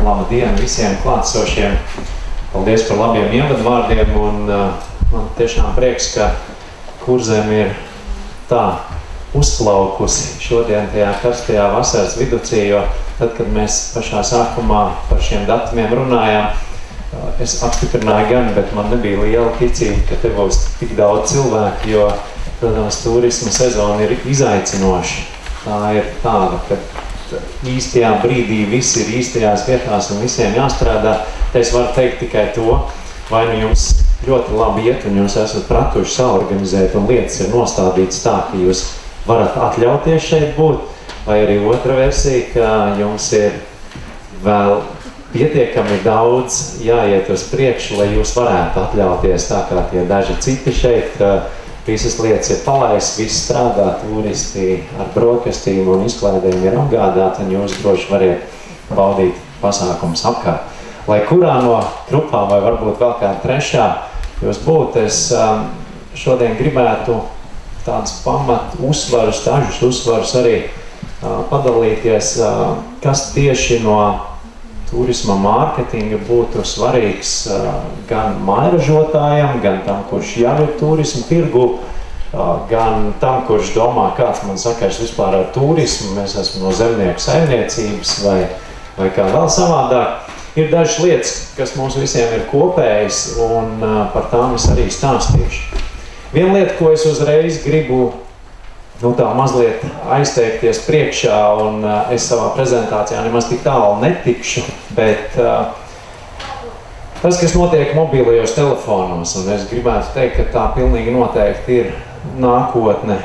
Labu dienu visiem klātsošiem. Paldies par labiem ievadvārdiem un man tiešām prieks, ka Kurzeme ir tā uzplaukusi šodien tajā karstajā vasaras viducī, jo tad, kad mēs pašā sākumā par šiem datumiem runājām, es apstiprināju gan, bet man nebija liela ticība, ka te būs tik daudz cilvēku, jo, protams, turisma sezona ir izaicinoša. Tā ir tāda, ka īstajā brīdī visi ir īstajās vietās un visiem jāstrādā. Te es varu teikt tikai to, vai nu jums ļoti labi iet un jūs esat pratuši saorganizēt un lietas ir nostādītas tā, ka jūs varat atļauties šeit būt, vai arī otra versija, ka jums ir vēl pietiekami daudz jāiet uz priekšu, lai jūs varētu atļauties tā kā tie daži citi šeit, ka visas lietas ir palaistas, viss strādā, turisti ar brokastīm un izklaidēm ir apgādāti, un jūs droši variet baudīt pasākumus apkārt. Lai kurā no grupām, vai varbūt vēl kāda trešā jūs būtu, es šodien gribētu tādus pamat uzsvarus, dažus uzsvarus arī padalīties, kas tieši no turisma mārketinga būtu svarīgs gan mājražotājam, gan tam, kurš jau ir turismu tirgu, gan tam, kurš domā, kāds man sakars vispār ar turismu, mēs esmu no zemnieku saimniecības vai kā vēl savādāk. Ir dažas lietas, kas mums visiem ir kopējas, un par tām es arī stāstīšu. Viena lieta, ko es uzreiz gribu tā mazliet aizteikties priekšā, un es savā prezentācijā nemaz tik tālu netikšu, bet tas, kas notiek mobilajos telefonos, un es gribētu teikt, ka tā pilnīgi noteikti ir nākotne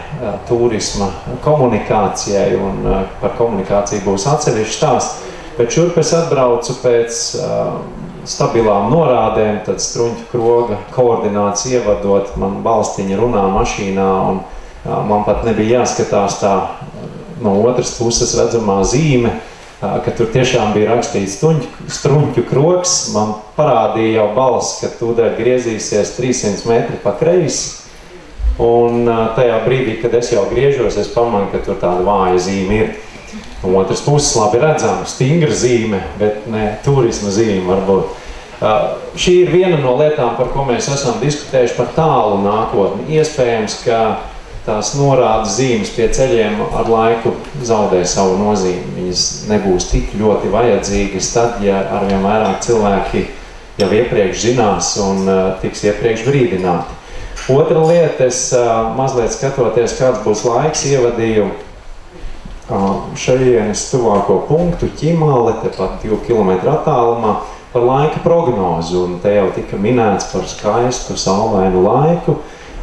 turisma komunikācijai, un par komunikāciju būs atsevišķi stāsts, bet šurp es atbraucu pēc stabilām norādēm, tad struņķu kroga koordināts ievadot, man balstiņa runā mašīnā, un man pat nebija jāskatās tā no otras puses redzamā zīme, ka tur tiešām bija rakstīts struņķu krogs. Man parādīja jau balss, ka tūdēļ griezīsies 300 metri pa kreisi. Un tajā brīdī, kad es jau griežos, es pamanu, ka tur tāda vāja zīme ir. No otras puses labi redzama, stingra zīme, bet ne turisma zīme varbūt. Šī ir viena no lietām, par ko mēs esam diskutējuši par tālu nākotni. Iespējams, ka tās norādes zīmes pie ceļiem ar laiku zaudē savu nozīmi. Viņas nebūs tik ļoti vajadzīgas tad, ja arvien vairāk cilvēki jau iepriekš zinās un tiks iepriekš brīdināti. Otra lieta, es mazliet skatoties, kāds būs laiks, ievadīju šajienes tuvāko punktu Ķimale, tepat 2 kilometru attālumā, par laika prognozu. Un te jau tika minēts par skaistu saulainu laiku.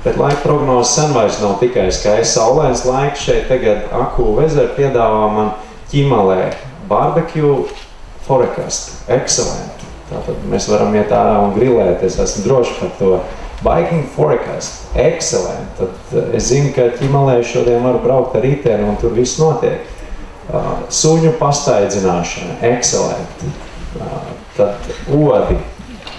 Bet laika prognozes sen vairs nav tikai skaists saulains laiks. Šeit tagad Aku Weather piedāvā man Ķimalē barbecue forecast. Excellent. Tātad mēs varam iet ārā un grilēt. Es esmu droši par to. Biking forecast. Excellent. Tad es zinu, ka Ķimalē šodien varu braukt ar riteni un tur viss notiek. Suņu pastaidzināšana. Excellent. Tad odi.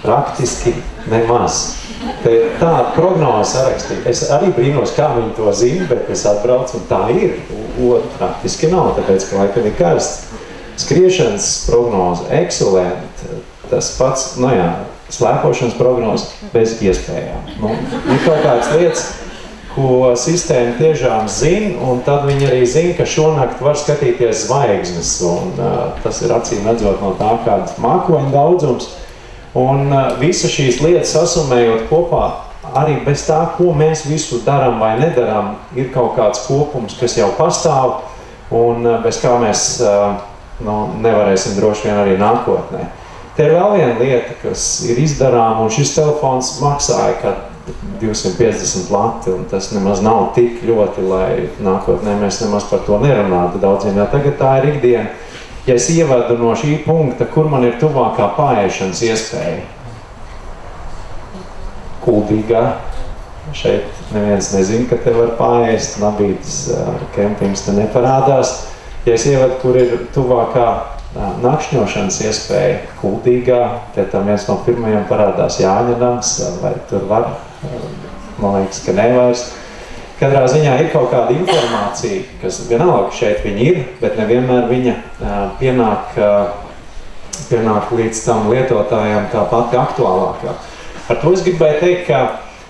Praktiski nemaz. Te ir tāda prognoze sarakstīta. Es arī brīnos, kā viņi to zina, bet es atbraucu un tā ir. Odi praktiski nav, tāpēc, ka laikam ir karsts. Skriešanas prognoze excellent. Tas pats, slēpošanas prognoze bez iespējām. Ir kaut kādas lietas, ko sistēma tiešām zina, un tad viņi arī zina, ka šonakt var skatīties zvaigznes, un tas ir acīm redzot no tā kāds mākoņu daudzums. Un visa šīs lietas sasumējot kopā, arī bez tā, ko mēs visu daram vai nedaram, ir kaut kāds kopums, kas jau pastāv, un bez kā mēs nevarēsim droši vien arī nākotnē. Te ir vēl viena lieta, kas ir izdarām, un šis telefons maksāja kā 250 lati, un tas nemaz nav tik ļoti, lai nākotnē mēs nemaz par to nerunātu daudziem, jo tagad tā ir ikdiena. Ja es ievadu no šī punkta, kur man ir tuvākā pārēšanas iespēja? Kuldīgā. Šeit neviens nezina, ka te var pārēst, Nabītas kempings te neparādās. Ja es ievadu, kur ir tuvākā nakšņošanas iespēja Kuldīgā, te tam viens no pirmajiem parādās Jāņanams, vai tur var, man liekas, ka nevairs. Katrā ziņā ir kaut kāda informācija, kas vienalga šeit viņa ir, bet nevienmēr viņa pienāk pienāk līdz tam lietotājiem tā pati aktuālākā. Ar to es gribēju teikt, ka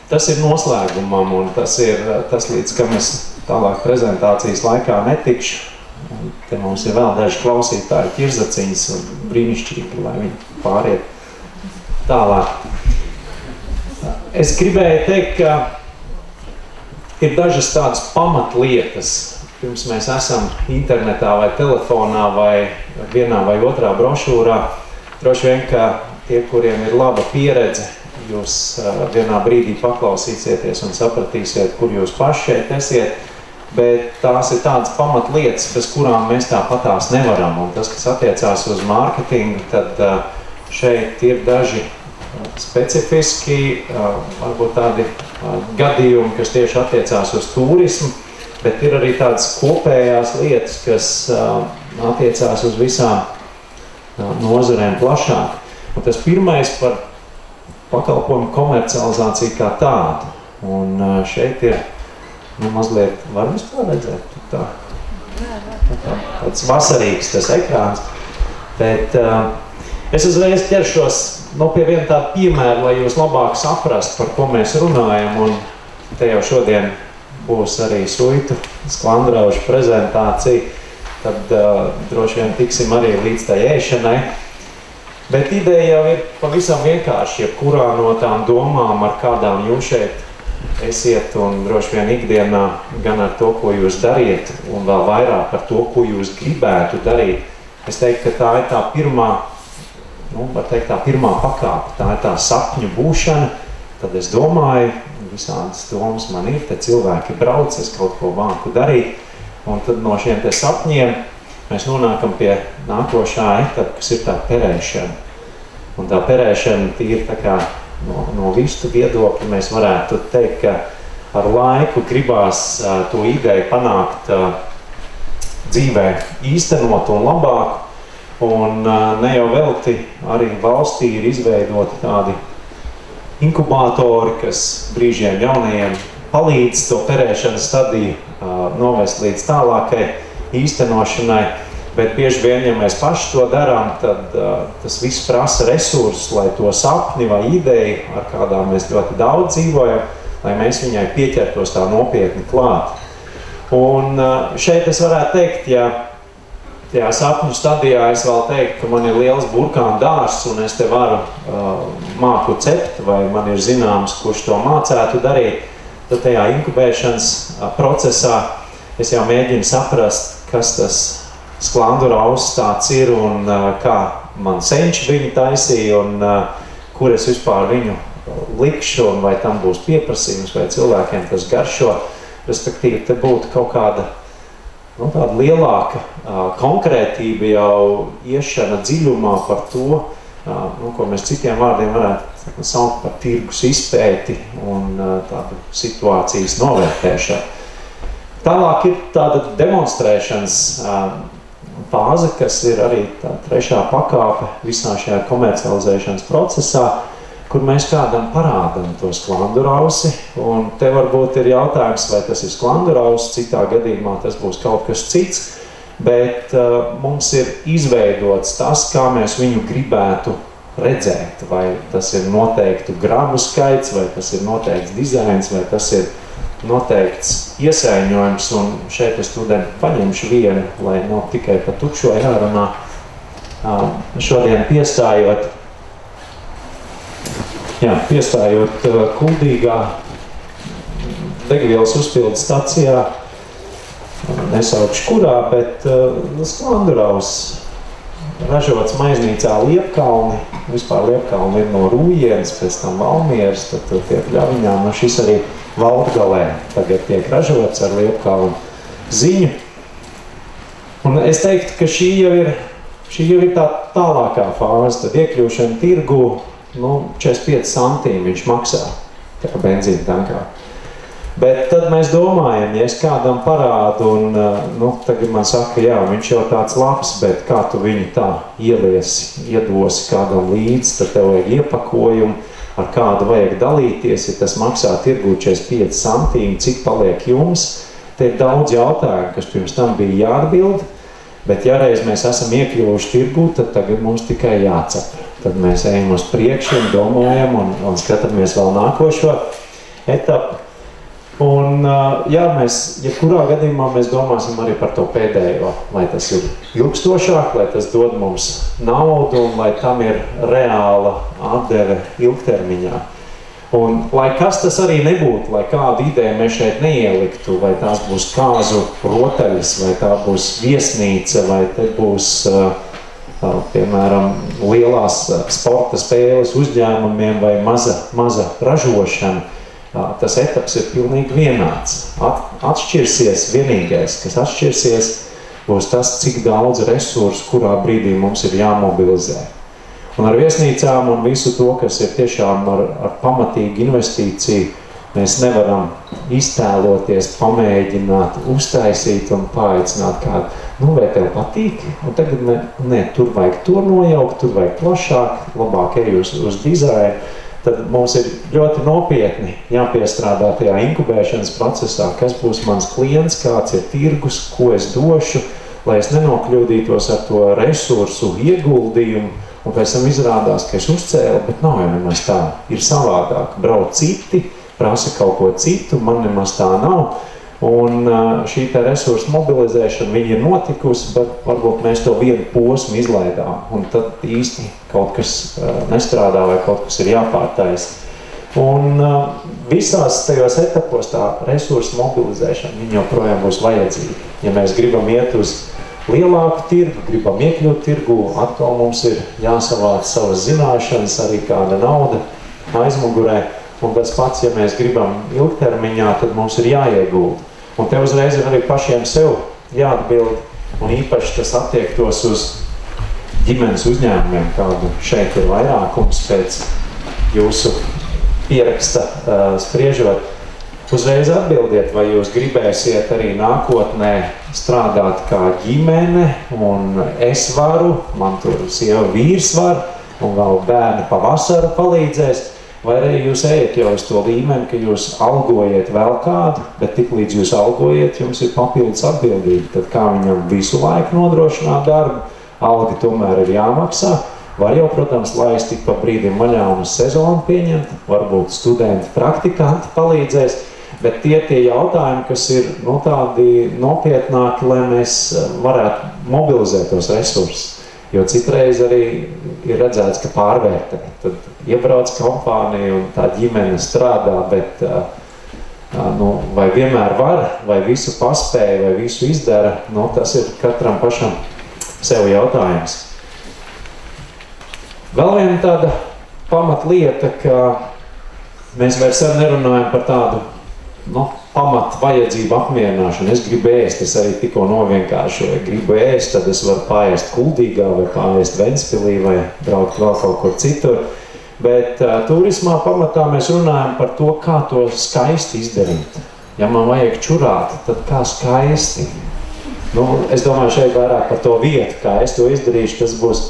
tas ir noslēgumam, un tas ir tas, līdz kam es tālāk prezentācijas laikā netikšu. Un te mums ir vēl daži klausītāji ķirzaciņas un brīnišķīgi, lai viņi pāriet tālāk. Es gribēju teikt, ka ir dažas tādas pamatlietas, pirms mēs esam internetā vai telefonā vai vienā vai otrā brošūrā. Droši vien, ka tie, kuriem ir laba pieredze, jūs vienā brīdī paklausīsieties un sapratīsiet, kur jūs paši šeit esiet, bet tās ir tādas pamatlietas, bez kurām mēs tāpatās nevaram. Un tas, kas attiecās uz mārketingu, tad šeit ir daži specifiski, varbūt tādi gadījumi, kas tieši attiecās uz turismu, bet ir arī tādas kopējās lietas, kas attiecās uz visām nozarēm plašāk. Un tas pirmais par pakalpojumu komercializāciju kā tādu. Un šeit ir mazliet, var vispār redzēt, tāds vasarīgs tas ekrāns. Bet es uzreiz ķeršos pie viena tāda piemēra, lai jūs labāk saprast, par ko mēs runājam. Un te jau šodien būs arī suitu sklandraušu prezentācija, tad droši vien tiksim arī līdz tai ēšanai. Bet ideja jau ir pavisam vienkārši, jebkurā no tām domām, ar kādām jūs šeit esiet, un droši vien ikdienā gan ar to, ko jūs dariet, un vēl vairāk par to, ko jūs gribētu darīt. Es teiktu, ka tā ir tā pirmā, var teikt, tā pirmā pakāpe, tā ir tā sapņu būšana. Tad es domāju, visādas domas man ir, te cilvēki brauc, es kaut ko vāku darīt, un tad no šiem te sapņiem mēs nonākam pie nākošā etapa, kas ir tā perēšana. Un tā perēšana tīri tā kā no vistu viedokļa mēs varētu teikt, ka ar laiku gribās to ideju panākt dzīvē īstenot un labāk. Un ne jau velti arī valstī ir izveidoti tādi inkubātori, kas brīžiem jaunajiem palīdz to perēšanas stadiju novest līdz tālākai īstenošanai, bet bieži vien, ja mēs paši to darām, tad tas viss prasa resursus, lai to sapni vai ideju, ar kādām mēs ļoti daudz dzīvojam, lai mēs viņai pieķertos tā nopietni klāt. Un šeit es varētu teikt, ja tajā sapņu stadijā es vēl teiktu, ka man ir liels burkānu dārzs un es te varu māku cept, vai man ir zināms, kurš to mācētu darīt, tad tajā inkubēšanas procesā es jau mēģinu saprast, kas tas sklandu rauss tāds ir un kā man senči viņu taisīja un kur es vispār viņu likšu un vai tam būs pieprasījums vai cilvēkiem tas garšo. Respektīvi, te būtu kaut kāda tāda lielāka konkrētība jau iešana dziļumā par to, ko mēs citiem vārdiem varētu saukt par tirgus izpēti un tādu situācijas novērtēšanu. Tālāk ir tāda demonstrēšanas fāze, kas ir arī tā trešā pakāpe visā šajā komercializēšanas procesā, kur mēs kādam parādam to sklandu rausi. Un te varbūt ir jautājums, vai tas ir sklandu rausi, citā gadījumā tas būs kaut kas cits, bet mums ir izveidots tas, kā mēs viņu gribētu redzēt, vai tas ir noteiktu gramu skaits, vai tas ir noteikts dizains, vai tas ir noteikts iesaiņojums, un šeit es tūdien paņemšu vienu, lai nav tikai pa tukšo jārunā. Šodien piestājot Kuldīgā degvielas uzpildes stacijā, nesaukšu kurā, bet sklandu rauss ražots maiznīcā Liepkalni. Vispār Liepkalni ir no Rūjienas, pēc tam Valmieras, tad tur tiek Ļaviņām, un šis arī Valdgalē tagad tiek ražots ar Liepkalnu ziņu. Un es teiktu, ka šī jau ir tā tālākā fāze, tad iekļūšana tirgu, 45 centīmi viņš maksā, tā kā benzīna tankā. Bet tad mēs domājam, ja es kādam parādu un, tagad man saka, jā, viņš jau tāds labs, bet kā tu viņu tā ieliesi, iedosi kādam līdzi, tad tev vajag iepakojumu, ar kādu vajag dalīties, ja tas maksā tirgū 45 centīmi, cik paliek jums. Te ir daudz jautājumu, kas pirms tam bija jāatbild, Bet ja reiz mēs esam iekļuvuši tirgū, tad tagad mums tikai jācep. Tad mēs ejam uz priekšu un domājam un skatāmies vēl nākošo etapu. Un jā, jebkurā gadījumā mēs domāsim arī par to pēdējo, lai tas ir ilgstošāk, lai tas dod mums naudu un lai tam ir reāla atdeve ilgtermiņā. Un lai kas tas arī nebūtu, lai kādu ideju mēs šeit neieliktu, vai tās būs kāzu rotaļas, vai tā būs viesnīca, vai te būs, piemēram, lielās sporta spēles uzņēmumiem vai maza ražošana, tas etaps ir pilnīgi vienāds. Atšķirsies vienīgais, kas atšķirsies, būs tas, cik daudz resursu, kurā brīdī mums ir jāmobilizē. Un ar viesnīcām un visu to, kas ir tiešām ar pamatīgu investīciju, mēs nevaram iztēloties, pamēģināt, uztaisīt un paaicināt kādu, vai tev patīk, un tagad ne, tur vajag to nojaukt, tur vajag plašāk, labāk ej uz dizainu. Tad mums ir ļoti nopietni jāpiestrādā tajā inkubēšanas procesā, kas būs mans klients, kāds ir tirgus, ko es došu, lai es nenokļūdītos ar to resursu ieguldījumu, un pēc tam izrādās, ka es uzcēlu, bet nav jau nemaz tā. Ir savādāk. Brauc citi, prasa kaut ko citu, man nemaz tā nav. Un šī te resursu mobilizēšana, viņa ir notikusi, bet varbūt mēs to vienu posmu izlaidām. Un tad īsti kaut kas nestrādā vai kaut kas ir jāpārtaisa. Un visās tajos etapos tā resursu mobilizēšana, viņa joprojām būs vajadzīga. Ja mēs gribam iet uz lielāku tirgu, gribam iekļūt tirgu, atkal mums ir jāsavāc savas zināšanas, arī kāda nauda aizmugurē. Un tas pats, ja mēs gribam ilgtermiņā, tad mums ir jāiegulda. Un te uzreiz ir arī pašiem sev jāatbild, un īpaši tas attiektos uz ģimenes uzņēmumiem, kādu šeit ir vairākums pēc jūsu pieraksta spriežot. Uzreiz atbildiet, vai jūs gribēsiet arī nākotnē strādāt kā ģimene, un es varu, man tur sieva vīrs var, un vēl bērni pavasaru palīdzēs, vai arī jūs ejat jau uz to līmeni, ka jūs algojiet vēl kādu, bet tik līdz jūs algojiet, jums ir papildus atbildība. Tad kā viņam visu laiku nodrošināt darbu, alga tomēr ir jāmaksā. Var jau, protams, laist tik pa brīdim vaļā un uz sezonu pieņemt, varbūt studenti, praktikanti palīdzēs, bet tie jautājumi, kas ir tādi nopietnāki, lai mēs varētu mobilizēt tos resursus. Jo citreiz arī ir redzēts, ka pārvērtē. Tad iebrauc kompānija un tā ģimene strādā, bet vai vienmēr var, vai visu paspēja, vai visu izdara, tas ir katram pašam sev jautājums. Vēl viena tāda pamatlieta, ka mēs vairs nerunājam par tādu pamat vajadzību apmierināšanu. Es gribu ēst, es arī tikko novienkāršoju. Gribu ēst, tad es varu paēst Kuldīgā vai paēst Ventspilī vai braukt vēl kaut kur citur. Bet turismā pamatā mēs runājam par to, kā to skaisti izdarīt. Ja man vajag čurāt, tad kā skaisti. Es domāju šeit vairāk par to vietu, kā es to izdarīšu, tas būs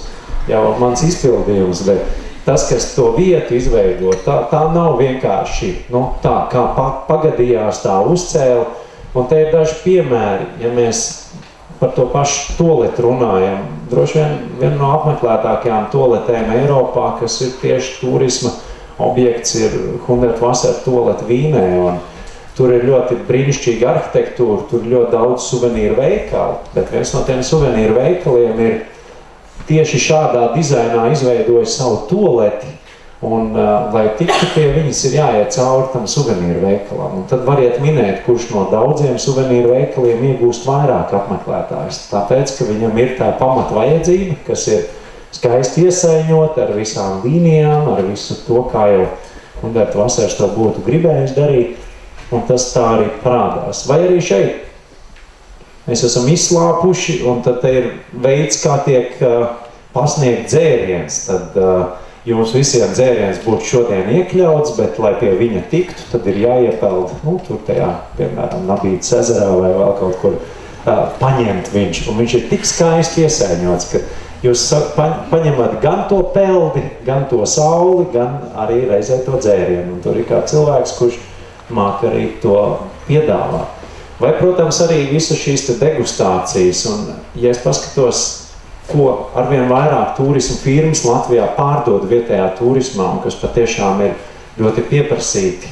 jau mans izpildījums, bet tas, kas to vietu izveido, tā nav vienkārši tā, kā pagadījās, tā uzcēla. Un te ir daži piemēri, ja mēs par to pašu toaleti runājam. Droši vien viena no apmeklētākajām toaletēm Eiropā, kas ir tieši turisma objekts, ir Hundertwasser toaleti Vīnē. Un tur ir ļoti brīnišķīga arhitektūra, tur ļoti daudz suvenīru veikali, bet viens no tiem suvenīru veikaliem ir tieši šādā dizainā izveidoja savu toaleti, un, lai tiktu pie viņas, ir jāiet cauri tam suvenīru veikalam. Un tad variet minēt, kurš no daudziem suvenīru veikaliem iegūst vairāk apmeklētājus. Tāpēc, ka viņam ir tā pamata vajadzība, kas ir skaisti iesaiņot ar visām līnijām, ar visu to, kā jau Hundertwassers to būtu gribējis darīt, un tas tā arī parādās. Vai arī šeit mēs esam izslāpuši, un tad te ir veids, kā tiek pasniegt dzēriens. Tad jums visiem dzēriens būtu šodien iekļauts, bet, lai pie viņa tiktu, tad ir jāiepeld, tur tajā, piemēram, Nabītas ezerā vai vēl kaut kur paņemt viņš. Un viņš ir tik skaisti iesaiņots, ka jūs paņemat gan to peldi, gan to sauli, gan arī reizē to dzērienu. Un tur ir kā cilvēks, kurš māk arī to piedāvāt. Vai, protams, arī visas šīs te degustācijas, un ja es paskatos, ko arvien vairāk turismu firmas Latvijā pārdod vietējā turismā, un kas patiešām ir ļoti pieprasīti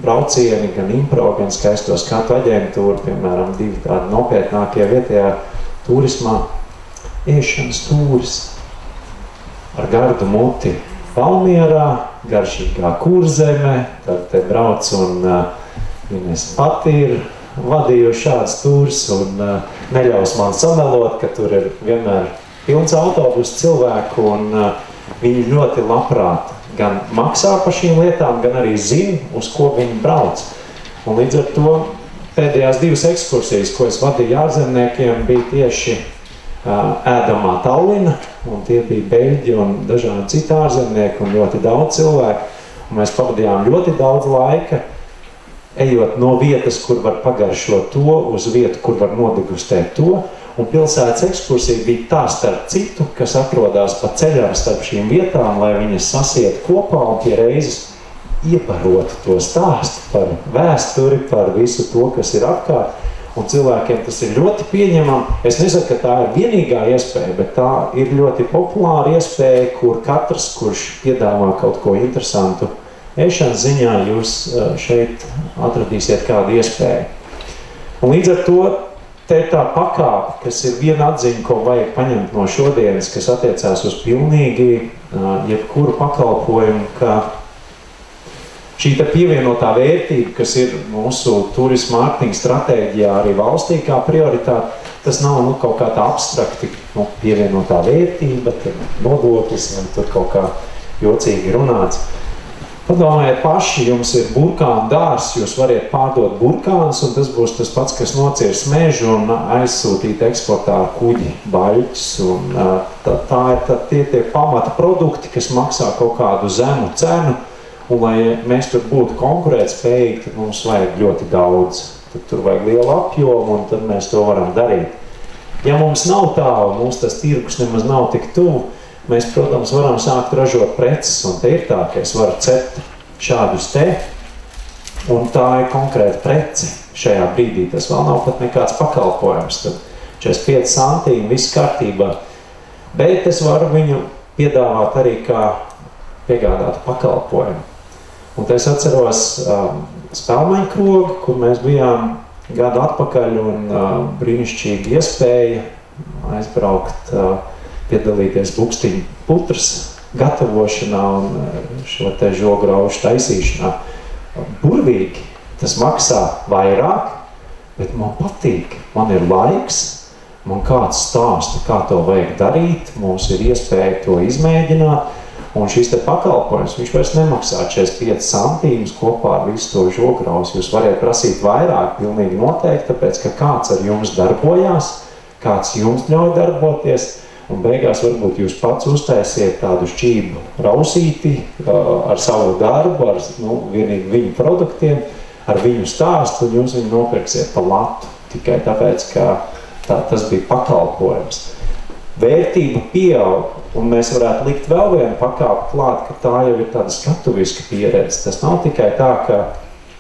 braucieni, gan impro, gan skaisto skatu aģentūru, piemēram, 2 tādi nopietnākie vietējā turismā, ēšanas tūris ar gardu muti Valmierā, garšīgā Kurzeme, tad te brauc un Ines pati ir vadījuši šāds tūrs un neļaus man samelot, ka tur ir vienmēr pilns autobus cilvēku un viņi ļoti labprāt gan maksā par šīm lietām, gan arī zina, uz ko viņi brauc. Un līdz ar to pēdējās 2 ekskursijas, ko es vadīju ārzemniekiem, bija tieši ēdamā Tallina, un tie bija beļģi un dažādi citi ārzemnieki un ļoti daudz cilvēku. Un mēs pavadījām ļoti daudz laika, ejot no vietas, kur var pagaršot to, uz vietu, kur var nodegustēt to. Un pilsētas ekskursija bija tā starp citu, kas atrodās pa ceļām starp šīm vietām, lai viņas sasiet kopā un pie reizes ieparotu to stāstu par vēsturi, par visu to, kas ir apkārt. Un cilvēkiem tas ir ļoti pieņemami. Es nesaku, ka tā ir vienīgā iespēja, bet tā ir ļoti populāra iespēja, kur katrs, kurš piedāvā kaut ko interesantu ēšanas ziņā, jūs šeit atradīsiet kādu iespēju. Un līdz ar to te ir tā pakāpe, kas ir viena atziņa, ko vajag paņemt no šodienas, kas attiecās uz pilnīgi jebkuru pakalpojumu, ka šī te pievienotā vērtība, kas ir mūsu turisma mārketinga stratēģijā arī valstī kā prioritāte, tas nav kaut kā tā abstrakti pievienotā vērtība, nodoklis, un tur kaut kā jocīgi runāts. Padomājiet paši, jums ir burkānu dārs, jūs variet pārdot burkānus, un tas būs tas pats, kas nocirs mežu un aizsūtīt eksportā ar kuģi baļķus. Un tie pamata produkti, kas maksā kaut kādu zemu cenu, un lai mēs tur būtu konkurētspējīgi, tad mums vajag ļoti daudz. Tad tur vajag lielu apjomu, un tad mēs to varam darīt. Ja mums nav tā, un mums tas tirgus nemaz nav tik tuvu, mēs, protams, varam sākt ražot preces, un te ir tā, ka es varu cept šādus te, un tā ir konkrēta prece šajā brīdī. Tas vēl nav pat nekāds pakalpojums, tad 45 centīmi, viss kārtībā. Bet es varu viņu piedāvāt arī kā piegādātu pakalpojumu. Un te es atceros spēlmaņu krogu, kur mēs bijām gadu atpakaļ, un brīnišķīgi iespēja aizbraukt, piedalīties bukstiņu putras gatavošanā un šo te žograušu taisīšanā. Burvīgi, tas maksā vairāk, bet man patīk. Man ir laiks, man kāds stāsta, kā to vajag darīt, mums ir iespēja to izmēģināt, un šis te pakalpojums, viņš vairs nemaksā 45 centīmus kopā ar visu to žograus. Jūs variet prasīt vairāk, pilnīgi noteikti, tāpēc, ka kāds ar jums darbojās, kāds jums ļauj darboties, un beigās varbūt jūs pats uztaisiet tādu šķību rausīti ar savu darbu, ar vienīgi viņu produktiem, ar viņu stāstu, un jūs viņu nopirksiet pa latu, tikai tāpēc, ka tas bija pakalpojums. Vērtība pieaug, un mēs varētu likt vēl vienu pakāpi klāt, ka tā jau ir tāda skatuviska pieredze. Tas nav tikai tā, ka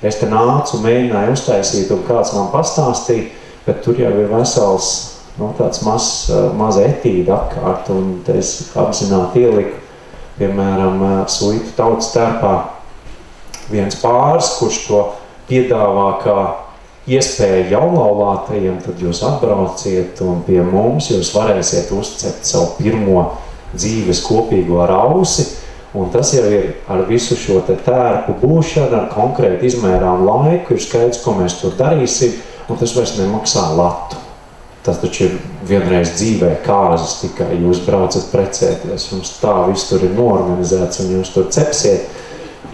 es te nācu, mēģināju uztaisīt, un kāds man pastāstīja, bet tur jau ir vesels tāds maza etīda apkārt, un es apzināti ieliku, piemēram, Suitu tautas terpā viens pāris, kurš to piedāvā kā iespēja jaunlaulātajiem, tad jūs atbrauciet, un pie mums jūs varēsiet uzcept savu pirmo dzīves kopīgo rausi, un tas jau ir ar visu šo te tērpu būšanu, ar konkrēti izmērām laiku, ir skaidrs, ko mēs tur darīsim, un tas vairs nemaksā latu. Tas taču ir vienreiz dzīvē kāzas, tikai jūs braucat precēties, jums tā viss tur ir noorganizēts, un jūs tur cepsiet.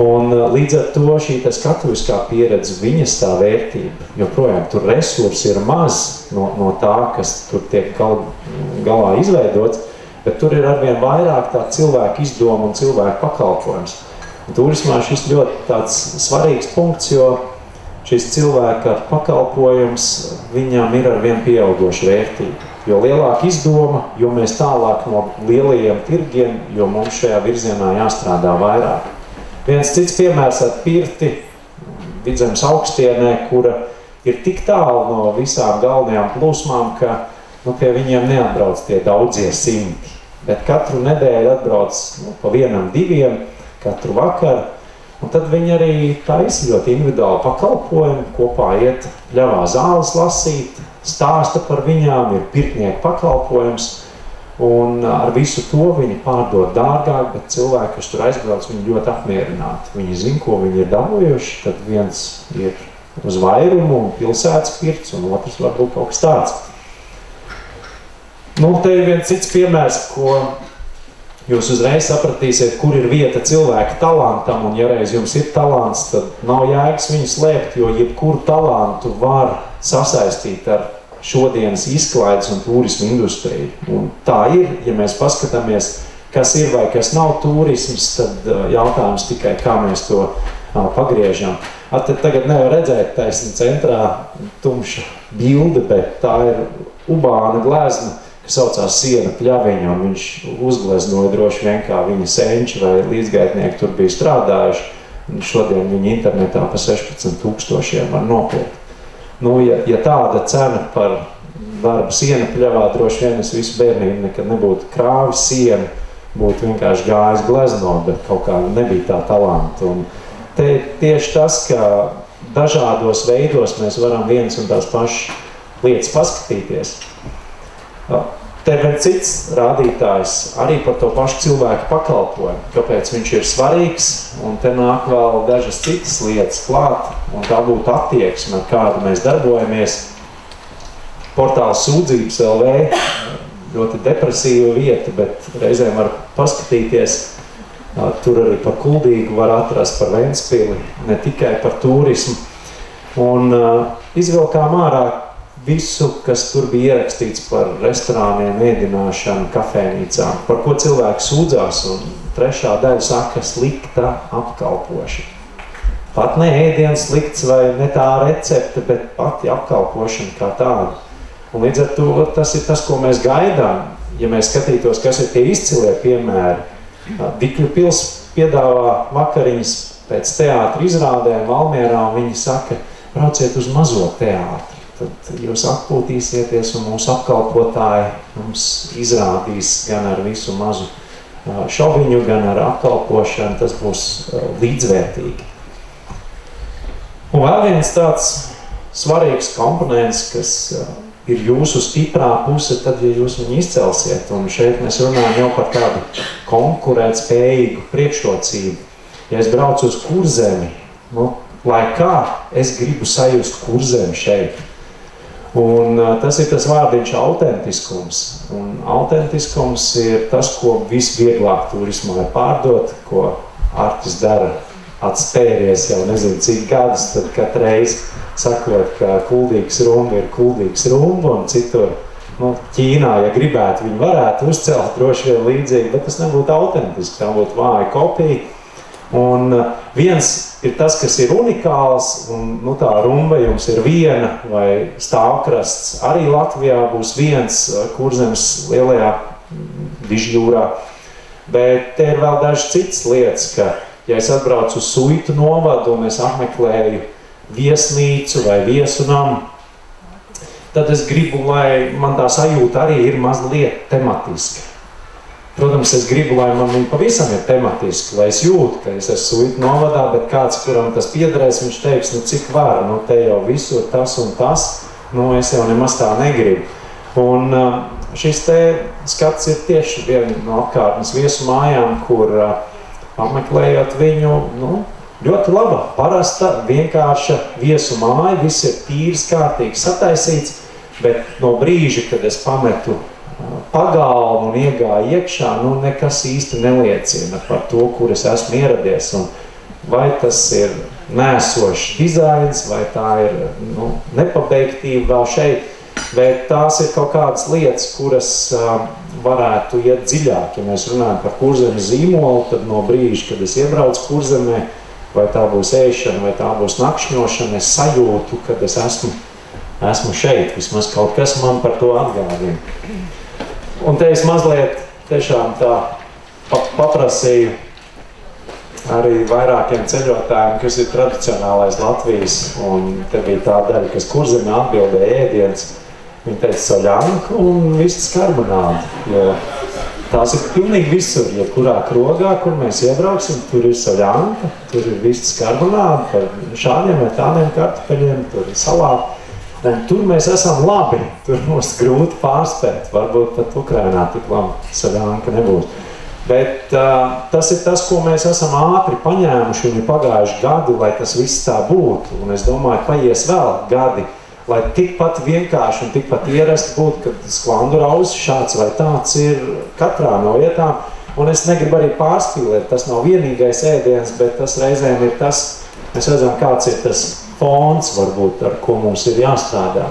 Un līdz ar to šī skatuviskā pieredze, viņas tā vērtība, joprojām tur resursi ir maz no tā, kas tur tiek galā izveidots, bet tur ir arvien vairāk tā cilvēku izdoma un cilvēku pakalpojums. Un turismā šis ļoti tāds svarīgs punkts, jo šis cilvēka pakalpojums, viņam ir arvien pieaugoša vērtība. Jo lielāka izdoma, jo mēs tālāk no lielajiem tirgiem, jo mums šajā virzienā jāstrādā vairāk. Viens cits piemērs ar pirti Vidzemes augstienē, kura ir tik tālu no visām galvenajām plūsmām, ka pie viņiem neatbrauc tie daudzie simti. Bet katru nedēļu atbrauc pa 1, 2 katru vakaru. Un tad viņi arī taisa ļoti individuāli pakalpojumu, kopā iet ļavā zāles lasīt, stāsta par viņām, ir pirtnieku pakalpojums, un ar visu to viņi pārdod dārgāk, bet cilvēki, kas tur aizbrauc, viņi ļoti apmierināti. Viņi zina, ko viņi ir dabūjuši, tad viens ir uz vairumu un pilsētas pirts, un otrs varbūt kaut kas tāds. Te ir viens cits piemērs, ko jūs uzreiz sapratīsiet, kur ir vieta cilvēka talantam, un ja reiz jums ir talants, tad nav jēgas viņu slēpt, jo jebkuru talantu var sasaistīt ar šodienas izklaides un turismu industriju. Un tā ir, ja mēs paskatāmies, kas ir vai kas nav turisms, tad jautājums tikai, kā mēs to pagriežam. Tad tagad nevar redzēt taisni centrā tumša bilde, bet tā ir ubāna glezna, kas saucās Siena pļaviņa, un viņš uzgleznoja droši vien, kā viņa senči vai līdzgaitnieki tur bija strādājuši, un šodien viņi internetā pa 16 000 var nopirkt. Ja tāda cena par darbu siena pļavā, droši vien es visu bērnību nekad nebūtu krāvis sienu, būtu vienkārši gājis gleznot, bet kaut kā nebija tā talanta. Un te tieši tas, ka dažādos veidos mēs varam viens un tās pašas lietas paskatīties. Te ir cits rādītājs arī par to pašu cilvēku pakalpojumu, kāpēc viņš ir svarīgs, un te nāk vēl dažas citas lietas klāt, un tā būtu attieksme, ar kādu mēs darbojamies. Portāls Sūdzības LV, ļoti depresīva vieta, bet reizēm var paskatīties, tur arī par Kuldīgu var atrast, par Ventspili, ne tikai par turismu, un izvilkām ārā visu, kas tur bija ierakstīts par restorāniem, ēdināšanu, kafēnīcām, par ko cilvēki sūdzās, un 3. daļa saka slikta apkalpošana. Pat ne ēdiens slikts vai ne tā recepte, bet pati apkalpošana kā tāda. Un līdz ar to tas ir tas, ko mēs gaidām. Ja mēs skatītos, kas ir tie izcilie piemēri, Dikļu pils piedāvā vakariņas pēc teātra izrādēm Valmierā, un viņi saka, brauciet uz mazo teātru. Tad jūs atpūtīsieties, un mūsu apkalpotāji mums izrādīs gan ar visu mazu šoviņu, gan ar apkalpošanu, tas būs līdzvērtīgi. Un vēl viens tāds svarīgs komponents, kas ir jūsu stiprā puse, tad, ja jūs viņu izcelsiet, un šeit mēs runājam jau par tādu konkurētspējīgu priekšrocību. Ja es braucu uz Kurzemi, lai kā es gribu sajust Kurzemi šeit. Un tas ir tas vārdiņš autentiskums. Un autentiskums ir tas, ko visvieglāk turismā ir pārdot, ko Artis dara atspēries jau nezinu cik gadus, tad katreiz sakot, ka kuldīgs rumba ir kuldīgs rumba, un citur, Ķīnā, ja gribētu, viņi varētu uzcelt droši vien līdzīgi, bet tas nebūtu autentiski, tā būtu vāja kopija. Un viens ir tas, kas ir unikāls, un tā rumba jums ir viena, vai stāvkrasts arī Latvijā būs viens Kurzemes lielajā Dižjūrā. Bet te ir vēl dažas citas lietas, ka, ja es atbraucu uz Suitu novadu un es apmeklēju viesnīcu vai viesunamu, tad es gribu, lai man tā sajūta arī ir mazliet tematiska. Protams, es gribu, lai man viņa pavisam ir tematiski, lai es jūtu, ka es esmu Suitu novadā, bet kāds, kuram tas piederēs, viņš teiks, cik var, te jau visur tas un tas, es jau nemaz tā negribu. Un šis te skats ir tieši viena no apkārtnes viesu mājām, kur apmeklējot viņu, ļoti laba, parasta, vienkārša viesu māja, viss ir tīrs, kārtīgi sataisīts, bet no brīža, kad es pametu pagalmu un iegāju iekšā, nekas īsti neliecina par to, kur es esmu ieradies. Un vai tas ir nēsošs dizains, vai tā ir nepabeigtība vēl šeit, bet tās ir kaut kādas lietas, kuras varētu iet dziļāk. Ja mēs runājam par Kurzemes zīmolu, tad no brīža, kad es iebraucu Kurzemē, vai tā būs ēšana, vai tā būs nakšņošana, es sajūtu, kad es esmu šeit, vismaz kaut kas man par to atgādina. Un te es mazliet tiešām tā paprasīju arī vairākiem ceļotājiem, kas ir tradicionālais Latvijas, un te bija tā daļa, kas Kurzemē atbildēja ēdiens. Viņi teica soļanka un vistas karbonādi, jo tās ir pilnīgi visur, ja kurā krogā, kur mēs iebrauksim, tur ir soļanka, tur ir vistas karbonādi, par šādiem vai tādiem kartupeļiem, tur ir salāti. Un tur mēs esam labi, tur mums grūti pārspēt, varbūt pat Ukrainā tik labi soļanka nebūs. Bet tas ir tas, ko mēs esam ātri paņēmuši un ir pagājuši gadi, lai tas viss tā būtu. Un es domāju, paies vēl gadi, lai tikpat vienkārši un tikpat ierasti būtu, kad sklandu rauzes šāds vai tāds ir katrā no vietām. Un es negribu arī pārspīlēt, tas nav vienīgais ēdiens, bet tas reizēm ir tas, mēs redzam, kāds ir tas fons, varbūt, ar ko mums ir jāstrādā.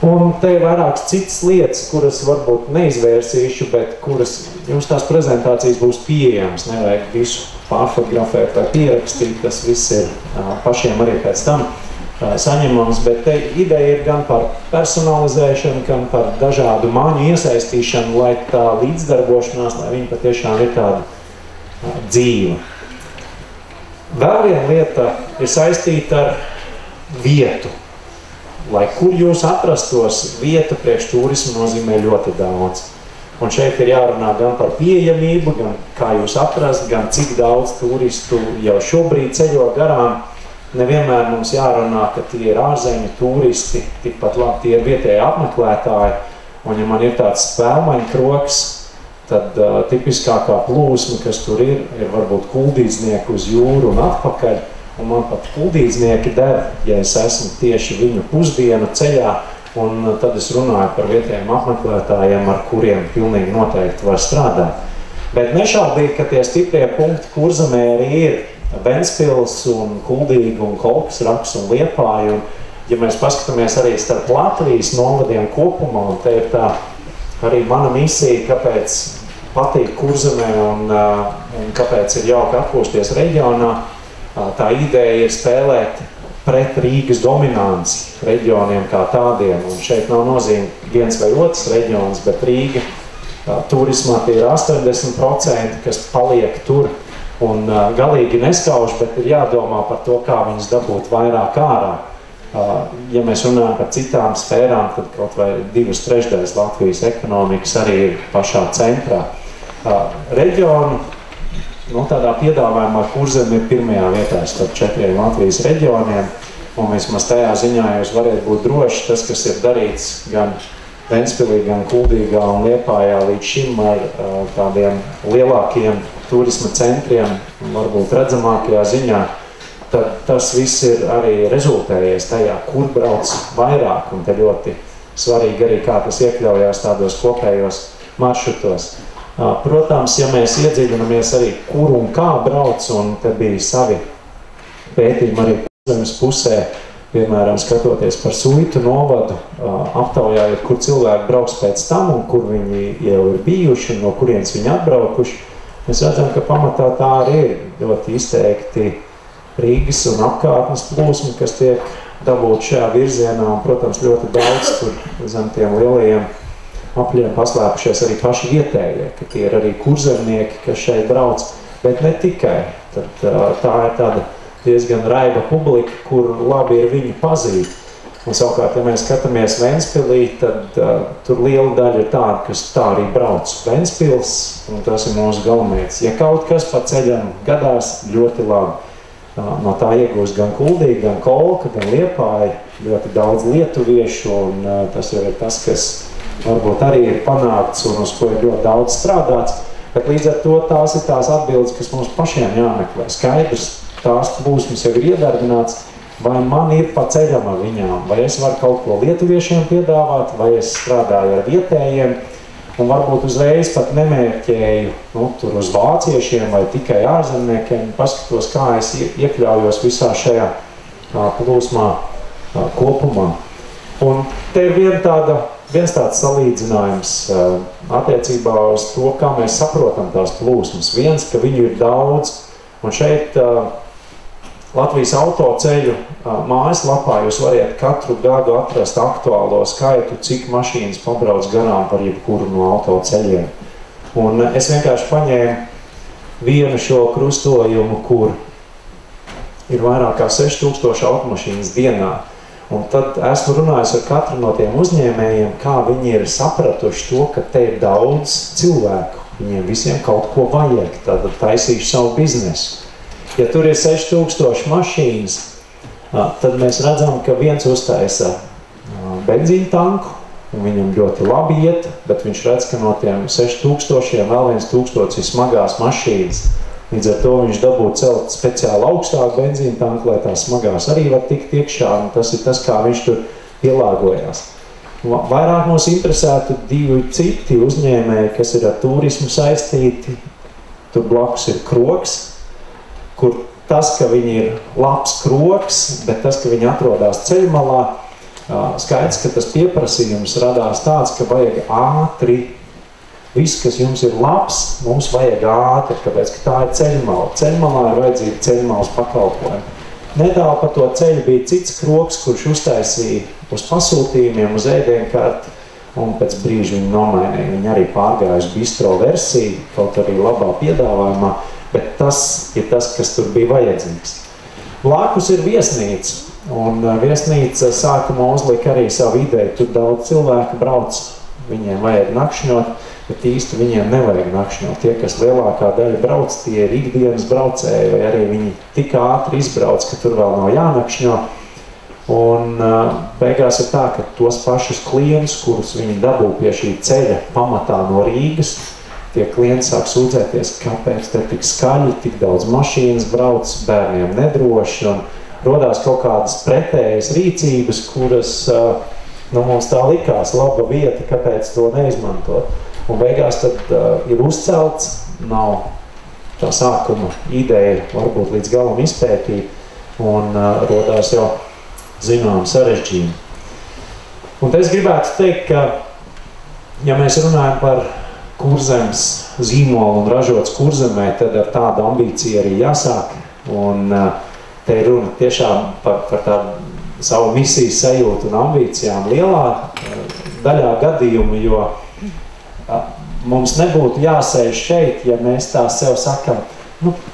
Un te ir vairākas citas lietas, kuras varbūt neizvērsīšu, bet kuras jums tās prezentācijas būs pieejamas, nevajag visu pārfotografēt vai pierakstīt, tas viss ir pašiem arī pēc tam saņemams, bet te ideja ir gan par personalizēšanu, gan par dažādu maņu iesaistīšanu, lai tā līdzdarbošanās, lai viņa patiešām ir tāda dzīva. Vēl viena lieta ir saistīta ar vietu. Lai kur jūs atrastos, vieta priekš turismu nozīmē ļoti daudz. Un šeit ir jārunā gan par pieejamību, gan kā jūs atrast, gan cik daudz turistu jau šobrīd ceļo garām. Nevienmēr mums jārunā, ka tie ir ārzemju turisti, tikpat labi tie ir vietēji apmeklētāji. Un ja man ir tāds spēlmaņkroks, tad tipiskākā plūsma, kas tur ir varbūt kuldīdznieku uz jūru un atpakaļ. Un man pat kuldīdznieki der, ja es esmu tieši viņu pusdienu ceļā, un tad es runāju par vietējiem apmeklētājiem, ar kuriem pilnīgi noteikti var strādāt. Bet nešaubīgi, ka tie stiprie punkti Kurzemē arī ir Ventspils un Kuldīga un Kolkas Raks un Liepāja. Un ja mēs paskatāmies arī starp Latvijas novadiem kopumā, un te ir tā arī mana misija, kāpēc patīk Kurzemē un kāpēc ir jauki atpūsties reģionā. Tā ideja ir spēlēt pret Rīgas dominanci reģioniem kā tādiem. Un šeit nav nozīme viens vai otrs reģions, bet Rīga turismā tie ir 80%, kas paliek tur un galīgi neskauž, bet ir jādomā par to, kā viņus dabūt vairāk ārā. Ja mēs runājam par citām sfērām, tad kaut vai 2/3 Latvijas ekonomikas arī ir pašā centrā. Reģionu tādā piedāvājumā Kurzeme ir pirmajā vietā starp 4 Latvijas reģioniem, un vismaz tajā ziņā jūs variet būt droši, tas, kas ir darīts gan Ventspilī, gan Kuldīgā un Liepājā līdz šim ar tādiem lielākiem turisma centriem, varbūt redzamākajā ziņā, tad tas viss ir arī rezultējies tajā, kur brauc vairāk, un te ļoti svarīgi arī, kā tas iekļaujās tādos kopējos maršrutos. Protams, ja mēs iedziļinamies arī, kur un kā brauc, un te bija savi pētījumi arī Kurzemes pusē, piemēram, skatoties par Suitu novadu, aptaujājot, kur cilvēki brauks pēc tam, un kur viņi jau ir bijuši, un no kurienes viņi atbraukuši, mēs redzam, ka pamatā tā arī ir ļoti izteikti Rīgas un apkārtnes plūsma, kas tiek dabūt šajā virzienā, un, protams, ļoti daudz tur zem tiem lielajiem apļiem paslēpušies arī paši vietējie, ka tie ir arī kurzemnieki, kas šeit brauc, bet ne tikai. Tad, tā ir tāda diezgan raiba publika, kur labi ir viņu pazīt. Un savukārt, ja mēs skatāmies Ventspilī, tad tur liela daļa ir tāda, kas tā arī brauc Ventspils, un tas ir mūsu galamērķis. Ja kaut kas pa ceļam gadās, ļoti labi. No tā iegūst gan Kuldīga, gan Kolka, gan Liepāja, ļoti daudz lietuviešu, un tas jau ir tas, kas varbūt arī ir panākts un uz ko ir ļoti daudz strādāts, bet līdz ar to tās ir tās atbildes, kas mums pašiem jāmeklē. Skaidrs, tās plūsmas jau ir iedarbināts, vai man ir pa ceļam ar viņām, vai es varu kaut ko lietuviešiem piedāvāt, vai es strādāju ar vietējiem, un varbūt uzreiz pat nemērķēju tur uz vāciešiem vai tikai ārzemniekiem, paskatos, kā es iekļaujos visā šajā plūsmā kopumā. Un te ir viens tāds salīdzinājums attiecībā uz to, kā mēs saprotam tās plūsmas. Viens, ka viņu ir daudz, un šeit Latvijas autoceļu mājaslapā jūs variet katru gadu atrast aktuālo skaitu, cik mašīnas pabrauc garām par jebkuru no autoceļiem. Un es vienkārši paņēmu vienu šo krustojumu, kur ir vairāk kā 6000 automašīnas dienā. Un tad esmu runājis ar katru no tiem uzņēmējiem, kā viņi ir sapratuši to, ka te ir daudz cilvēku. Viņiem visiem kaut ko vajag, tad taisīšu savu biznesu. Ja tur ir 6000 mašīnas, tad mēs redzam, ka viens uztaisa benzīna tanku, un viņam ļoti labi iet, bet viņš redz, ka no tiem 6000 vēl 1000 ir smagās mašīnas. Līdz ar to viņš dabū celt speciāli augstāku benzīna tanku, lai tās smagās arī var tikt iekšā, un tas ir tas, kā viņš tur pielāgojās. Vairāk mūs interesētu divi citi uzņēmēji, kas ir ar turismu saistīti. Tur blakus ir krogs, kur tas, ka viņi ir labs krogs, bet tas, ka viņi atrodas ceļmalā, skaidrs, ka tas pieprasījums radās tāds, ka vajag ātri. Viss, kas jums ir labs, mums vajag ātri, kāpēc, ka tā ir ceļmala. Ceļmalā ir vajadzīga ceļmalas pakalpojumi. Netālu par to ceļu bija cits krogs, kurš uztaisīja uz pasūtījumiem, uz ēdienkarti, un pēc brīža viņi nomainīja. Viņi arī pārgāja uz bistro versiju, kaut arī labā piedāvājumā, bet tas ir tas, kas tur bija vajadzīgs. Blakus ir viesnīca. Un viesnīca sākumā uzlika arī savu ideju, tur daudz cilvēku brauc, viņiem vajag nakšņot, bet īsti viņiem nevajag nakšņot. Tie, kas lielākā daļa brauc, tie ir ikdienas braucēji, vai arī viņi tik ātri izbrauc, ka tur vēl nav jānakšņo. Un beigās ir tā, ka tos pašus klientus, kurus viņi dabū pie šī ceļa pamatā no Rīgas, tie klienti sāk sūdzēties, kāpēc te tik skaļi, tik daudz mašīnas brauc, bērniem nedroši, un rodās kaut kādas pretējas rīcības, kuras mums tā likās laba vieta, kāpēc to neizmantot. Un beigās tad ir uzcelts, nav tā sākuma ideja varbūt līdz galam izpētīt, un rodās jau zinām sarežģījumi. Un es gribētu teikt, ka, ja mēs runājam par Kurzemes zīmolu un ražots Kurzemē, tad ar tādu ambīciju arī jāsāk. Un te ir runa tiešām par tādu savu misijas sajūtu un ambīcijām lielā daļā gadījumu, jo mums nebūtu jāsēž šeit, ja mēs tā sev sakam,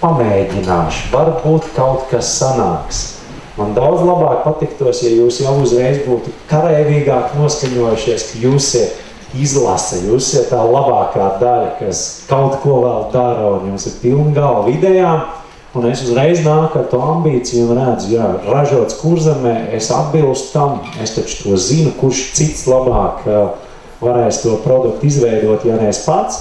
pamēģināšu, varbūt kaut kas sanāks. Man daudz labāk patiktos, ja jūs jau uzreiz būtu karavīgāk noskaņojušies, ka jūs ir izlase, jūs ir tā labākā daļa, kas kaut ko vēl dara, un jums ir pilna galva idejām. Un es uzreiz nāku ar to ambīciju un redzu, jā, ražots Kurzemē, es atbilstu tam, es taču to zinu, kurš cits labāk varēs to produktu izveidot, ja ne es pats.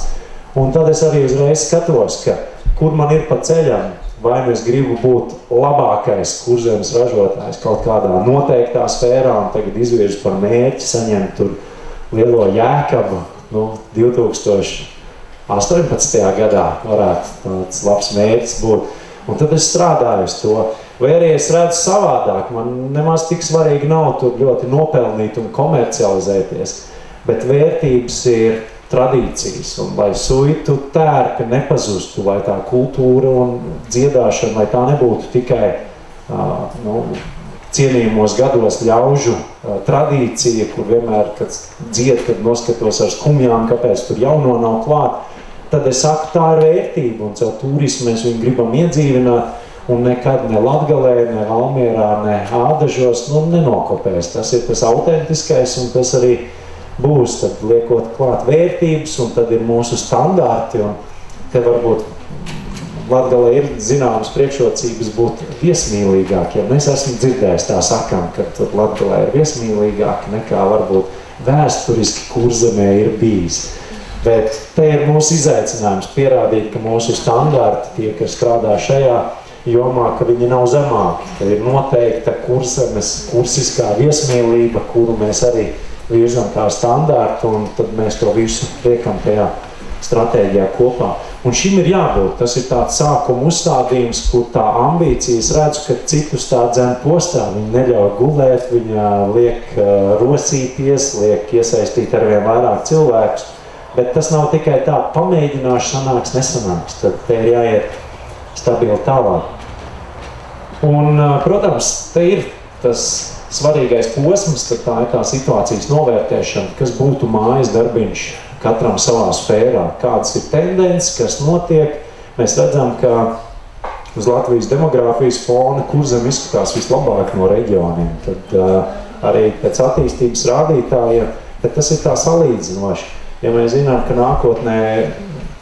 Un tad es arī uzreiz skatos, ka kur man ir pa ceļam, vai es gribu būt labākais Kurzemes ražotājs kaut kādā noteiktā sfērā un tagad izvirzu par mērķi saņemt tur lielo Jēkabu, 2018. gadā varētu tāds labs mērķis būt. Un tad es strādāju uz to. Vai arī es redzu savādāk, man nemaz tik svarīgi nav tur ļoti nopelnīt un komercializēties, bet vērtības ir tradīcijas, un lai suitu tērpi nepazustu, lai tā kultūra un dziedāšana, lai tā nebūtu tikai cienījumos gados ļaužu tradīcija, kur vienmēr, kad dzied, kad noskatos ar skumjām, kāpēc tur jauno nav klāt, tad es saku, tā ir vērtība, un caur turismu mēs viņu gribam iedzīvināt, un nekad ne Latgalē, ne Valmierā, ne Ādažos, nenokopēs. Tas ir tas autentiskais, un tas arī būs, tad liekot klāt vērtības, un tad ir mūsu standarti, un te varbūt Latgalē ir zināmas priekšrocības būt viesmīlīgāk, ja mēs esam dzirdējis tā sakam, ka tur Latgalē ir viesmīlīgāk nekā varbūt vēsturiski Kurzemē ir bijis. Bet te ir mūsu izaicinājums pierādīt, ka mūsu standarti, tie, kas strādā šajā jomā, ka viņi nav zemāki, ka ir noteikta kursiskā viesmīlība, kuru mēs arī virzam kā standārtu, un tad mēs to visu liekam tajā stratēģijā kopā. Un šim ir jābūt, tas ir tāds sākuma uzstādījums, kur tā ambīcijas redzu, ka citus tā dzen postā, viņi neļauj gulēt, viņa liek rosīties, liek iesaistīt arvien vairāk cilvēkus. Bet tas nav tikai tā, pamēģināšu, sanāks, nesanāks. Tad te ir jāiet stabili tālāk. Un, protams, te ir tas svarīgais posms, tad tā ir tā situācijas novērtēšana, kas būtu mājas darbiņš katram savā sfērā. Kādas ir tendences, kas notiek, mēs redzam, ka uz Latvijas demogrāfijas fona Kurzeme izskatās vislabāk no reģioniem. Tad arī pēc attīstības rādītājiem, bet tas ir tā salīdzinoši. Ja mēs zinām, ka nākotnē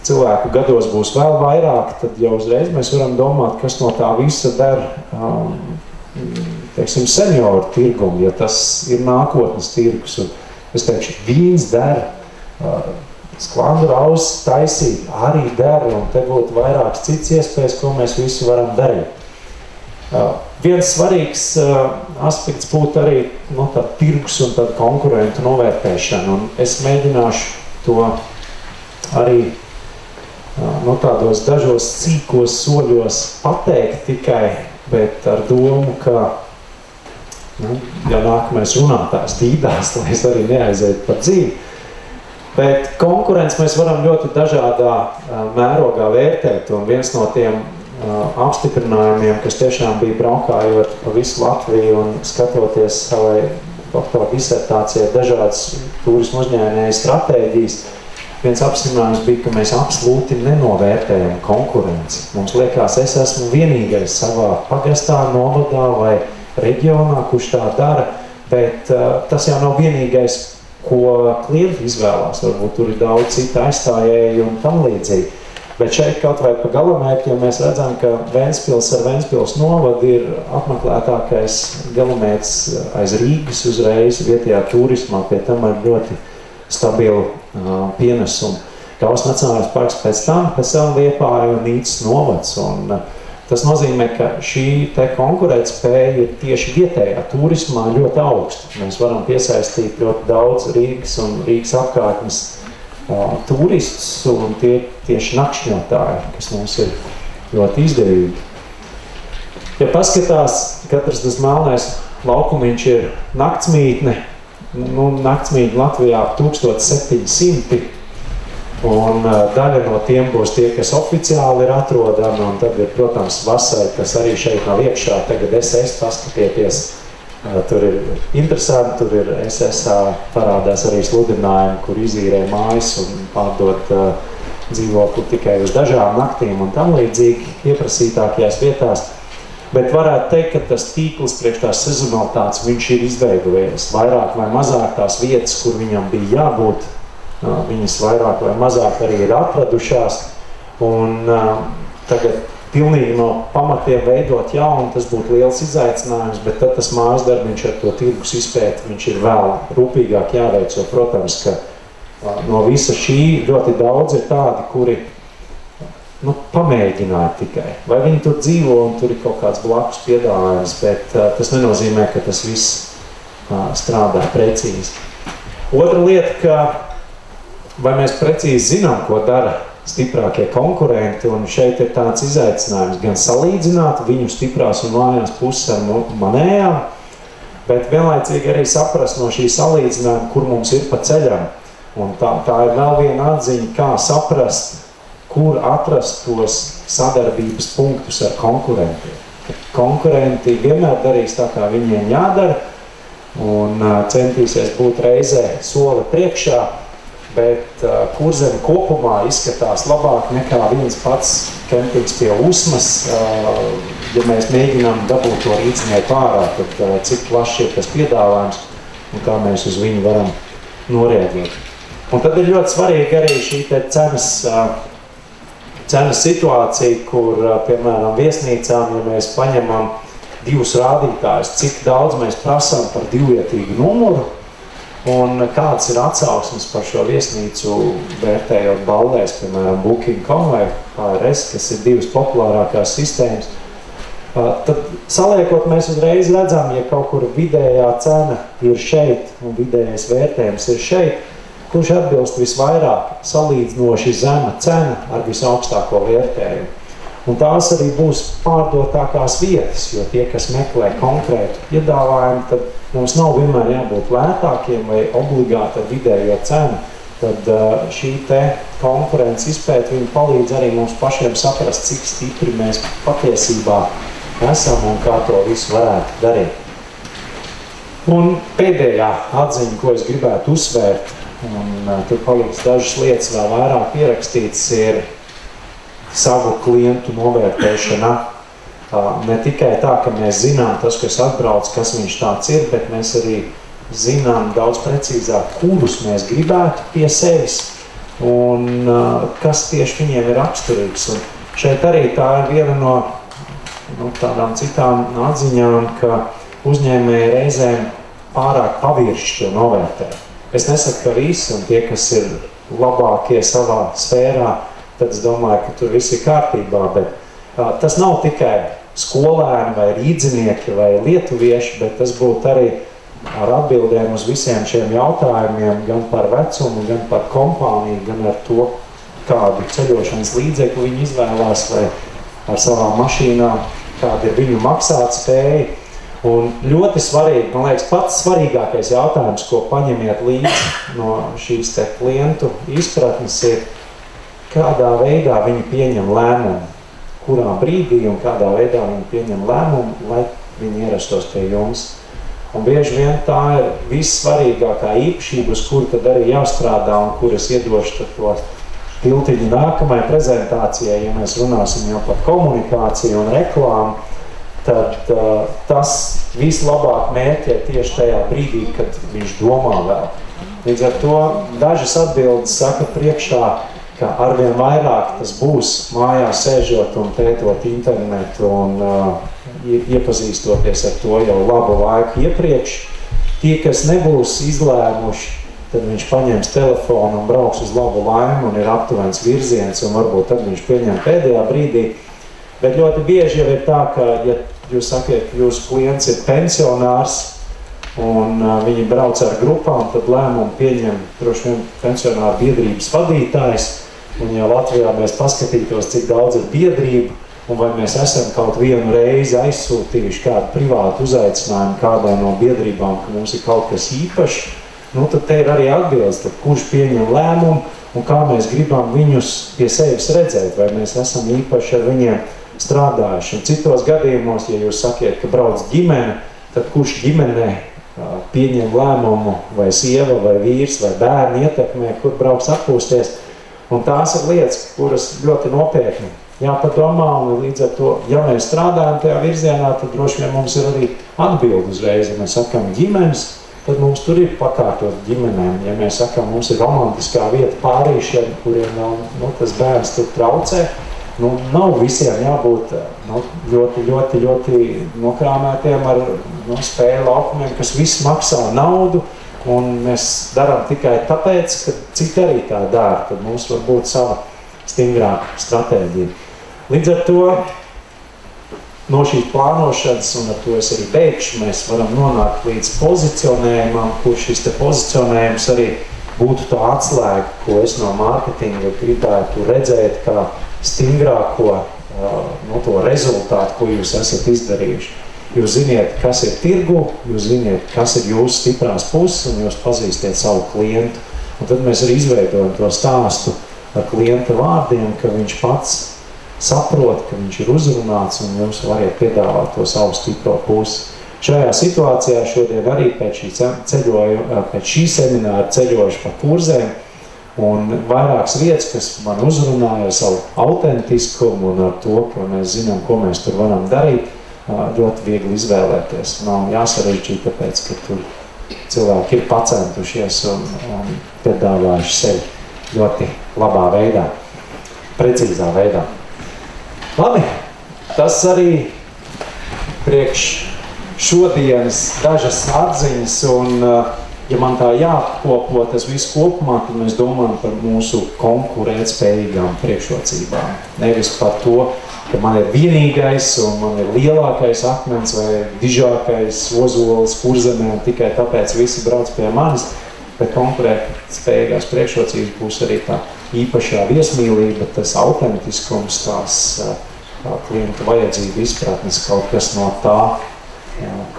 cilvēku gados būs vēl vairāk, tad jau uzreiz mēs varam domāt, kas no tā visa der teiksim, senioru tirgumu, ja tas ir nākotnes tirgus. Un es teikšu, vīns der, sklandu rauzes taisīt arī der, un te būtu vairākas cits iespējas, ko mēs visi varam darīt. Viens svarīgs aspekts būtu arī tāda tirgus un tāda konkurentu novērtēšana, un es mēģināšu to arī tādos dažos cīkos soļos pateikt tikai, bet ar domu, ka ja nākamais runātājs dīdās, lai es arī neaizētu par dzīvi. Bet konkurence mēs varam ļoti dažādā mērogā vērtēt, un viens no tiem apstiprinājumiem, kas tiešām bija braukājot pa visu Latviju un skatoties savai doktora disertācijai dažādas turismu uzņēmēju stratēģijas, viens apstiprinājums bija, ka mēs absolūti nenovērtējam konkurenci. Mums liekas, es esmu vienīgais savā pagastā, novadā vai reģionā, kurš tā dara, bet tas jau nav vienīgais, ko klienti izvēlās. Varbūt tur ir daudz cita aizstājēji un tam līdzīgi. Bet šeit kaut vai pa galamērķiem mēs redzam, ka Ventspils ar Ventspils novadu ir apmeklētākais galamērķis aiz Rīgas uzreiz vietējā turismā, pie tam ar ļoti stabilu pienesumu. Gauss Nacionālais parks pēc tam Liepāja un Nīcas novads. Un tas nozīmē, ka šī te konkurētspēja ir tieši vietējā turismā ļoti augsta. Mēs varam piesaistīt ļoti daudz Rīgas un Rīgas apkārtnes turistus, un tie tieši nakšņotāji, kas mums ir ļoti izdevīgi. Ja paskatās, katrs tas melnais laukumiņš ir naktsmītne, naktsmītne Latvijā 1700, un daļa no tiem būs tie, kas oficiāli ir atrodami, un tad ir, protams, vasara, kas arī šeit nav iekšā. Tagad SS paskatieties, tur ir interesanti, tur ir SSā parādās arī sludinājumi, kur izīrē mājas un pārdot dzīvokli tikai uz dažām naktīm un tam līdzīgi pieprasītākajās vietās. Bet varētu teikt, ka tas tīkls priekš tās sezonalitātes viņš ir izveidojies. Vairāk vai mazāk tās vietas, kur viņam bija jābūt, viņas vairāk vai mazāk arī ir atradušās, un tagad pilnīgi no pamatiem veidot jaunu, tas būtu liels izaicinājums, bet tad tas mājas darbiņš ar to tirgus izpēti, viņš ir vēl rūpīgāk jāveic, jo, protams, ka no visa šī ļoti daudz ir tādi, kuri pamēģināja tikai. Vai viņi tur dzīvo un tur ir kaut kāds blakus piedāvājums, bet tas nenozīmē, ka tas viss strādā precīzi. Otra lieta, ka vai mēs precīzi zinām, ko dara stiprākie konkurenti, un šeit ir tāds izaicinājums gan salīdzināt viņu stiprās un vājās puses ar manējām, bet vienlaicīgi arī saprast no šī salīdzinājuma, kur mums ir pa ceļam. Un tā ir vēl viena atziņa, kā saprast, kur atrast tos sadarbības punktus ar konkurentiem. Konkurenti vienmēr darīs tā, kā viņiem jādara, un centīsies būt reizē soli priekšā, bet Kurzeme kopumā izskatās labāk nekā viens pats kempings pie Usmas. Ja mēs mēģinām dabūt to rīcnieku ārā, tad cik plašs ir tas piedāvājums un kā mēs uz viņu varam norēģēt. Un tad ir ļoti svarīgi arī šī te cenas situācija, kur, piemēram, viesnīcām, ja mēs paņemam divus rādītājus, cik daudz mēs prasām par divvietīgu numuru, un kāds ir atsauksmes par šo viesnīcu vērtējot ballēs, piemēram, Booking.com vai HRS, kas ir divas populārākās sistēmas. Tad saliekot mēs uzreiz redzam, ja kaut kur vidējā cena ir šeit un vidējais vērtējums ir šeit, kurš atbilst visvairāk salīdzinoši zema cena ar visaugstāko vērtējumu. Un tās arī būs pārdotākās vietas, jo tie, kas meklē konkrētu piedāvājumu, tad mums nav vienmēr jābūt lētākiem vai obligāti ar vidējo cenu. Tad šī te konkurences izpēta viņa palīdz arī mums pašiem saprast, cik stipri mēs patiesībā esam un kā to visu varētu darīt. Un pēdējā atziņa, ko es gribētu uzsvērt, un tur paliks dažas lietas vēl vairāk pierakstītas, ir savu klientu novērtēšana. Ne tikai tā, ka mēs zinām tas, kas atbrauc, kas viņš tāds ir, bet mēs arī zinām daudz precīzāk, kurus mēs gribētu pie sevis un kas tieši viņiem ir raksturīgs. Un šeit arī tā ir viena no tādām citām atziņām, ka uzņēmēji reizēm pārāk pavirši to novērtē. Es nesaku, ka visi un tie, kas ir labākie savā sfērā, tad es domāju, ka tur viss ir kārtībā, bet tas nav tikai skolēni vai rīdzinieki vai lietuvieši, bet tas būtu arī ar atbildēm uz visiem šiem jautājumiem, gan par vecumu, gan par kompāniju, gan ar to, kādu ceļošanas līdzekli viņi izvēlās vai ar savām mašīnām, kāda ir viņu maksāt spēja. Un ļoti svarīgi, man liekas, pats svarīgākais jautājums, ko paņemiet līdzi no šīs te klientu izpratnes, ir, kādā veidā viņi pieņem lēmumu, kurā brīdī un kādā veidā viņi pieņem lēmumu, lai viņi ierastos pie jums. Un bieži vien tā ir vissvarīgākā īpašība, uz kuru tad arī jāstrādā un kuras iedošu to tiltiņu nākamajai prezentācijai, ja mēs runāsim jau par komunikāciju un reklāmu, tad tas vislabāk mērķē tieši tajā brīdī, kad viņš domā vēl. Līdz ar to dažas atbildes saka priekšā, ka arvien vairāk tas būs mājās sēžot un pētot internetu un iepazīstoties ar to jau labu laiku iepriekš. Tie, kas nebūs izlēmuši, tad viņš paņems telefonu un brauks uz labu laimu un ir aptuvens virziens un varbūt tad viņš pieņem pēdējā brīdī. Bet ļoti bieži jau ir tā, ka, ja jūs sakiet, ka jūsu klients ir pensionārs un viņi brauc ar grupām, tad lēmumu pieņem droši vien pensionāru biedrības vadītājs. Un ja Latvijā mēs paskatītos, cik daudz ir biedrību, un vai mēs esam kaut vienu reizi aizsūtījuši kādu privātu uzaicinājumu kādai no biedrībām, ka mums ir kaut kas īpašs, tad te ir arī atbildes, tad kurš pieņem lēmumu un kā mēs gribam viņus pie sevis redzēt, vai mēs esam īpaši ar viņiem strādājuši. Un citos gadījumos, ja jūs sakiet, ka brauc ģimene, tad kurš ģimenē pieņem lēmumu, vai sieva, vai vīrs, vai bērni ietekmē, kur brauks atpūsties. Un tās ir lietas, kuras ļoti nopietni jāpadomā, un līdz ar to, ja mēs strādājam tajā virzienā, tad droši vien mums ir arī atbildi uzreiz. Ja mēs sakam ģimenes, tad mums tur ir pakārtot ģimenēm. Ja mēs sakam, mums ir romantiskā vieta pārīšiem, kuriem nav, tas bērns tur traucē, nav visiem jābūt ļoti nokrāmētiem ar spēju laukumiem, kas viss maksā naudu, un mēs darām tikai tāpēc, ka citi arī tā dara, tad mums var būt sava stingrāka stratēģija. Līdz ar to no šīs plānošanas, un ar to es arī beigšu, mēs varam nonākt līdz pozicionējumam, kur šis te pozicionējums arī būtu tā atslēga, ko es no mārketinga gribētu redzēt, kā stingrāko to rezultātu, ko jūs esat izdarījuši. Jūs ziniet, kas ir tirgu, jūs ziniet, kas ir jūsu stiprās puses, un jūs pazīstiet savu klientu. Un tad mēs arī izveidojam to stāstu ar klienta vārdiem, ka viņš pats saprot, ka viņš ir uzrunāts, un jums variet piedāvāt to savu stipro pusi. Šajā situācijā šodien arī pēc šī semināra ceļojuši pa kurzēm, un vairākas vietas, kas man uzrunāja ar savu autentiskumu un ar to, ka mēs zinām, ko mēs tur varam darīt, ļoti viegli izvēlēties. Nav jāsarežģīt, tāpēc, ka tur cilvēki ir pacentušies un piedāvājuši sevi ļoti labā veidā, precīzā veidā. Labi, tas arī priekš šodienas dažas atziņas, un ja man tā jāapkopo tas viss kopumā, tad mēs domājam par mūsu konkurētspējīgām priekšrocībām. Nevis par to, ka man ir vienīgais un man ir lielākais akmens vai dižākais ozolis kurzemē, un tikai tāpēc visi brauc pie manis, bet konkurētspējīgās priekšrocības būs arī tā īpašā viesmīlība, tas autentiskums, tās klientu vajadzību izpratnes, kaut kas no tā,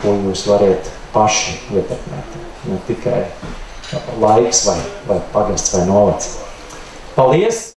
ko jūs variet paši ietekmēt. Ne tikai laiks vai pagasts vai novads. Paldies!